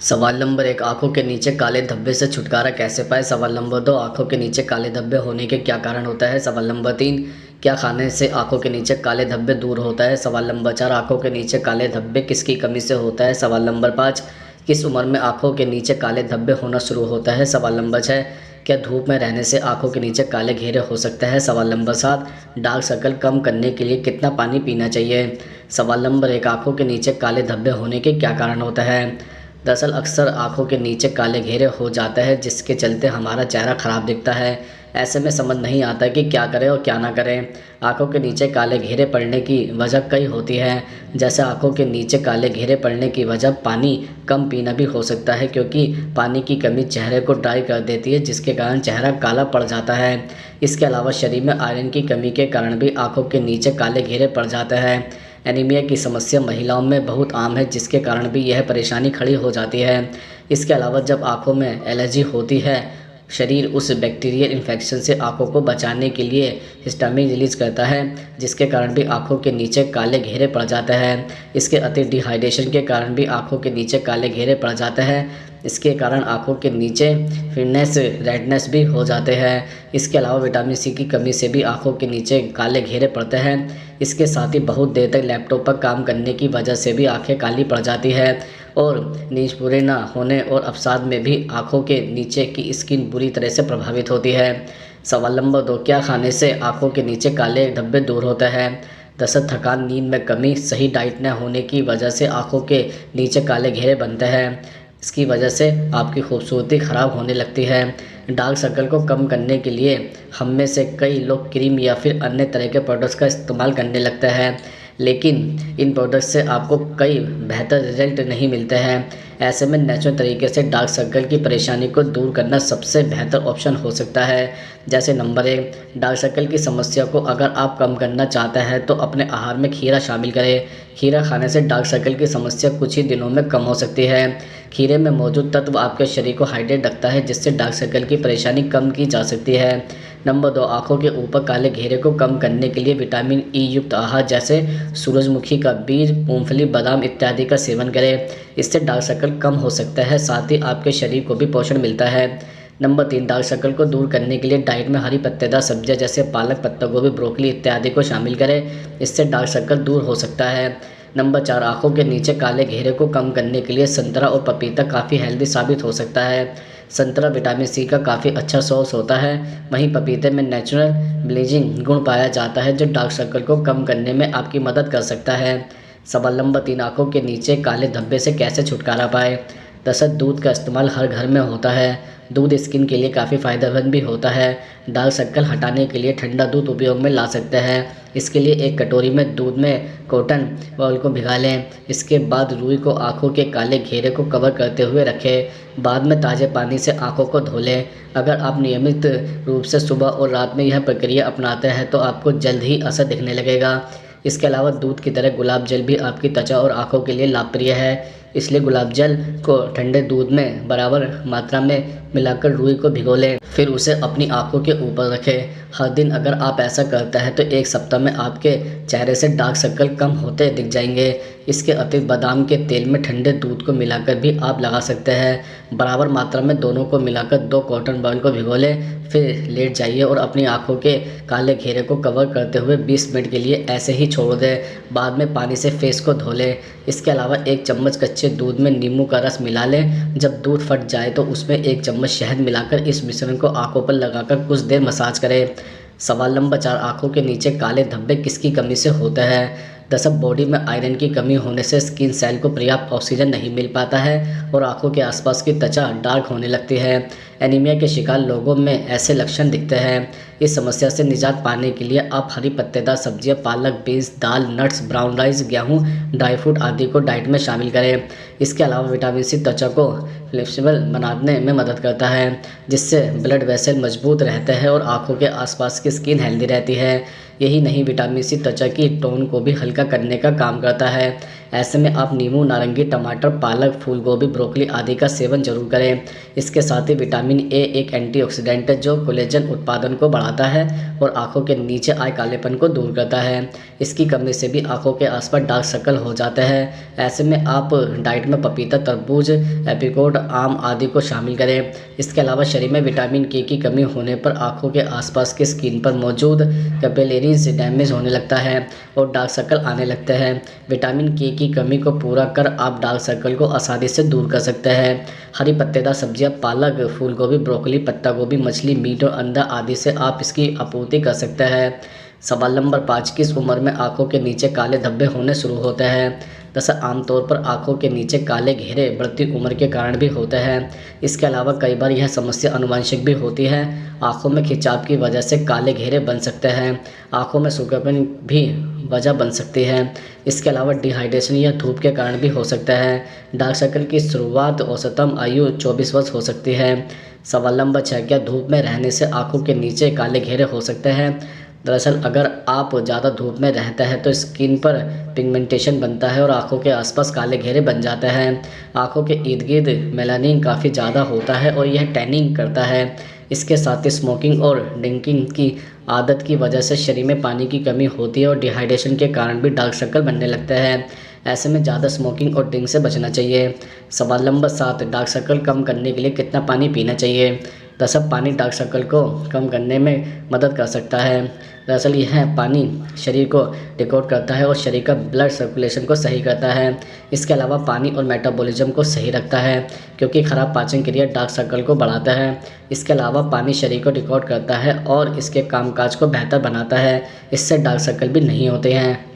सवाल नंबर 1, आंखों के नीचे काले धब्बे से छुटकारा कैसे पाएं। सवाल नंबर 2, आंखों के नीचे काले धब्बे होने के क्या कारण होता है। सवाल नंबर 3, क्या खाने से आंखों के नीचे काले धब्बे दूर होता है। सवाल नंबर 4, आंखों के नीचे काले धब्बे किसकी कमी से होता है। सवाल नंबर 5, किस उम्र में आंखों के नीचे काले धब्बे होना शुरू होता है। सवाल नंबर 6, क्या धूप में रहने से आंखों के नीचे काले घेरे हो सकते हैं। सवाल नंबर 7, डार्क सर्कल कम करने के लिए कितना पानी पीना चाहिए। सवाल नंबर 1, आंखों के नीचे काले धब्बे होने के क्या कारण होता है। दरअसल अक्सर आंखों के नीचे काले घेरे हो जाते हैं जिसके चलते हमारा चेहरा खराब दिखता है। ऐसे में समझ नहीं आता कि क्या करें और क्या ना करें। आंखों के नीचे काले घेरे पड़ने की वजह कई होती है। जैसे आंखों के नीचे काले घेरे पड़ने की वजह पानी कम पीना भी हो सकता है, क्योंकि पानी की कमी चेहरे को ड्राई कर देती है जिसके कारण चेहरा काला पड़ जाता है। इसके अलावा शरीर में आयरन की कमी के कारण भी आंखों के नीचे काले घेरे पड़ जाते हैं। एनीमिया की समस्या महिलाओं में बहुत आम है जिसके कारण भी यह परेशानी खड़ी हो जाती है। इसके अलावा जब आंखों में एलर्जी होती है, शरीर उस बैक्टीरियल इन्फेक्शन से आंखों को बचाने के लिए हिस्टामिन रिलीज करता है जिसके कारण भी आंखों के नीचे काले घेरे पड़ जाते हैं। इसके अतिरिक्त डिहाइड्रेशन के कारण भी आंखों के नीचे काले घेरे पड़ जाते हैं। इसके कारण आंखों के नीचे फिरनेस रेडनेस भी हो जाते हैं। इसके अलावा विटामिन सी की कमी से भी आंखों के नीचे काले घेरे पड़ते हैं। इसके साथ ही बहुत देर तक लैपटॉप पर काम करने की वजह से भी आंखें काली पड़ जाती है और नींद पूरे ना होने और अवसाद में भी आंखों के नीचे की स्किन बुरी तरह से प्रभावित होती है। सवाल नंबर 2, क्या खाने से आंखों के नीचे काले धब्बे दूर होते हैं। दरअसल थकान, नींद में कमी, सही डाइट न होने की वजह से आंखों के नीचे काले घेरे बनते हैं। इसकी वजह से आपकी खूबसूरती ख़राब होने लगती है। डार्क सर्कल को कम करने के लिए हम में से कई लोग क्रीम या फिर अन्य तरह के प्रोडक्ट्स का इस्तेमाल करने लगते हैं, लेकिन इन प्रोडक्ट्स से आपको कई बेहतर रिजल्ट नहीं मिलते हैं। ऐसे में नेचुरल तरीके से डार्क सर्कल की परेशानी को दूर करना सबसे बेहतर ऑप्शन हो सकता है। जैसे नंबर 1, डार्क सर्कल की समस्या को अगर आप कम करना चाहते हैं तो अपने आहार में खीरा शामिल करें। खीरा खाने से डार्क सर्कल की समस्या कुछ ही दिनों में कम हो सकती है। खीरे में मौजूद तत्व आपके शरीर को हाइड्रेट रखता है जिससे डार्क सर्कल की परेशानी कम की जा सकती है। नंबर 2, आंखों के ऊपर काले घेरे को कम करने के लिए विटामिन ई युक्त आहार जैसे सूरजमुखी का बीज, मूंगफली, बादाम इत्यादि का सेवन करें। इससे डार्क सर्कल कम हो सकता है, साथ ही आपके शरीर को भी पोषण मिलता है। नंबर 3, डार्क सर्कल को दूर करने के लिए डाइट में हरी पत्तेदार सब्जियां जैसे पालक, पत्ता गोभी, ब्रोकली इत्यादि को शामिल करें। इससे डार्क सर्कल दूर हो सकता है। नंबर 4, आंखों के नीचे काले घेरे को कम करने के लिए संतरा और पपीता काफ़ी हेल्दी साबित हो सकता है। संतरा विटामिन सी का काफ़ी अच्छा सोर्स होता है, वहीं पपीते में नेचुरल ब्लीचिंग गुण पाया जाता है जो डार्क सर्कल को कम करने में आपकी मदद कर सकता है। सवाल नंबर 3, आंखों के नीचे काले धब्बे से कैसे छुटकारा पाएं। दरअसल दूध का इस्तेमाल हर घर में होता है। दूध स्किन के लिए काफ़ी फ़ायदेमंद भी होता है। डार्क सर्कल हटाने के लिए ठंडा दूध उपयोग में ला सकते हैं। इसके लिए एक कटोरी में दूध में कॉटन बॉल को भिगा लें। इसके बाद रुई को आंखों के काले घेरे को कवर करते हुए रखें। बाद में ताज़े पानी से आंखों को धो लें। अगर आप नियमित रूप से सुबह और रात में यह प्रक्रिया अपनाते हैं तो आपको जल्द ही असर दिखने लगेगा। इसके अलावा दूध की तरह गुलाब जल भी आपकी त्वचा और आंखों के लिए लाभप्रिय है, इसलिए गुलाब जल को ठंडे दूध में बराबर मात्रा में मिलाकर रुई को भिगो लें, फिर उसे अपनी आंखों के ऊपर रखें। हर दिन अगर आप ऐसा करते हैं तो एक सप्ताह में आपके चेहरे से डार्क सर्कल कम होते दिख जाएंगे। इसके अतिरिक्त बादाम के तेल में ठंडे दूध को मिलाकर भी आप लगा सकते हैं। बराबर मात्रा में दोनों को मिलाकर 2 कॉटन बॉल को भिगो लें, फिर लेट जाइए और अपनी आंखों के काले घेरे को कवर करते हुए 20 मिनट के लिए ऐसे ही छोड़ दें। बाद में पानी से फेस को धो लें। इसके अलावा 1 चम्मच कच्चे दूध में नींबू का रस मिला लें। जब दूध फट जाए तो उसमें 1 चम्मच शहद मिलाकर इस मिश्रण को आंखों पर लगाकर कुछ देर मसाज करें। सवाल नंबर 4, आंखों के नीचे काले धब्बे किसकी कमी से होते हैं। दरअसल बॉडी में आयरन की कमी होने से स्किन सेल को पर्याप्त ऑक्सीजन नहीं मिल पाता है और आंखों के आसपास की त्वचा डार्क होने लगती है। एनीमिया के शिकार लोगों में ऐसे लक्षण दिखते हैं। इस समस्या से निजात पाने के लिए आप हरी पत्तेदार सब्जियां, पालक, बीन्स, दाल, नट्स, ब्राउन राइस, गेहूं, ड्राई फ्रूट आदि को डाइट में शामिल करें। इसके अलावा विटामिन सी त्वचा को फ्लेक्सिबल बनाने में मदद करता है, जिससे ब्लड वेसल मजबूत रहते हैं और आंखों के आसपास की स्किन हेल्दी रहती है। यही नहीं, विटामिन सी त्वचा की टोन को भी हल्का करने का काम करता है। ऐसे में आप नींबू, नारंगी, टमाटर, पालक, फूल गोभी, ब्रोकली आदि का सेवन जरूर करें। इसके साथ ही विटामिन ए एक एंटीऑक्सीडेंट है जो कोलेजन उत्पादन को बढ़ाता है और आंखों के नीचे आए कालेपन को दूर करता है। इसकी कमी से भी आंखों के आसपास डार्क सर्कल हो जाते हैं। ऐसे में आप डाइट में पपीता, तरबूज, एप्रिकॉट, आम आदि को शामिल करें। इसके अलावा शरीर में विटामिन के की कमी होने पर आंखों के आसपास की स्किन पर मौजूद कैपिलरीज डैमेज होने लगता है और डार्क सर्कल आने लगते हैं। विटामिन के की कमी को पूरा कर आप डार्क सर्कल को आसानी से दूर कर सकते हैं। हरी पत्तेदार सब्जियां, पालक, फूल गोभी, ब्रोकली, पत्ता गोभी, मछली, मीट और अंडा आदि से आप इसकी आपूर्ति कर सकते हैं। सवाल नंबर 5, किस उम्र में आंखों के नीचे काले धब्बे होने शुरू होते हैं? दरअसल आमतौर पर आंखों के नीचे काले घेरे बढ़ती उम्र के कारण भी होते हैं। इसके अलावा कई बार यह समस्या आनुवंशिक भी होती है। आंखों में खिंचाव की वजह से काले घेरे बन सकते हैं। आंखों में सूखापन भी वजह बन सकती है। इसके अलावा डिहाइड्रेशन या धूप के कारण भी हो सकता है। डार्क सर्कल की शुरुआत औसतन आयु 24 वर्ष हो सकती है। सवाल नंबर 6, क्या धूप में रहने से आंखों के नीचे काले घेरे हो सकते हैं? दरअसल अगर आप ज़्यादा धूप में रहते हैं तो स्किन पर पिगमेंटेशन बनता है और आंखों के आसपास काले घेरे बन जाते हैं। आंखों के इर्द गिर्द मेलानिन काफ़ी ज़्यादा होता है और यह टैनिंग करता है। इसके साथ ही स्मोकिंग और ड्रिंकिंग की आदत की वजह से शरीर में पानी की कमी होती है और डिहाइड्रेशन के कारण भी डार्क सर्कल बनने लगते हैं। ऐसे में ज़्यादा स्मोकिंग और ड्रिंक से बचना चाहिए। सवाल नंबर 7, डार्क सर्कल कम करने के लिए कितना पानी पीना चाहिए? दरअसल पानी डार्क सर्कल को कम करने में मदद कर सकता है। दरअसल यह पानी शरीर को डिकोड करता है और शरीर का ब्लड सर्कुलेशन को सही करता है। इसके अलावा पानी और मेटाबॉलिज्म को सही रखता है क्योंकि खराब पाचन क्रिया डार्क सर्कल को बढ़ाता है। इसके अलावा पानी शरीर को डिकोड करता है और इसके कामकाज को बेहतर बनाता है। इससे डार्क सर्कल भी नहीं होते हैं।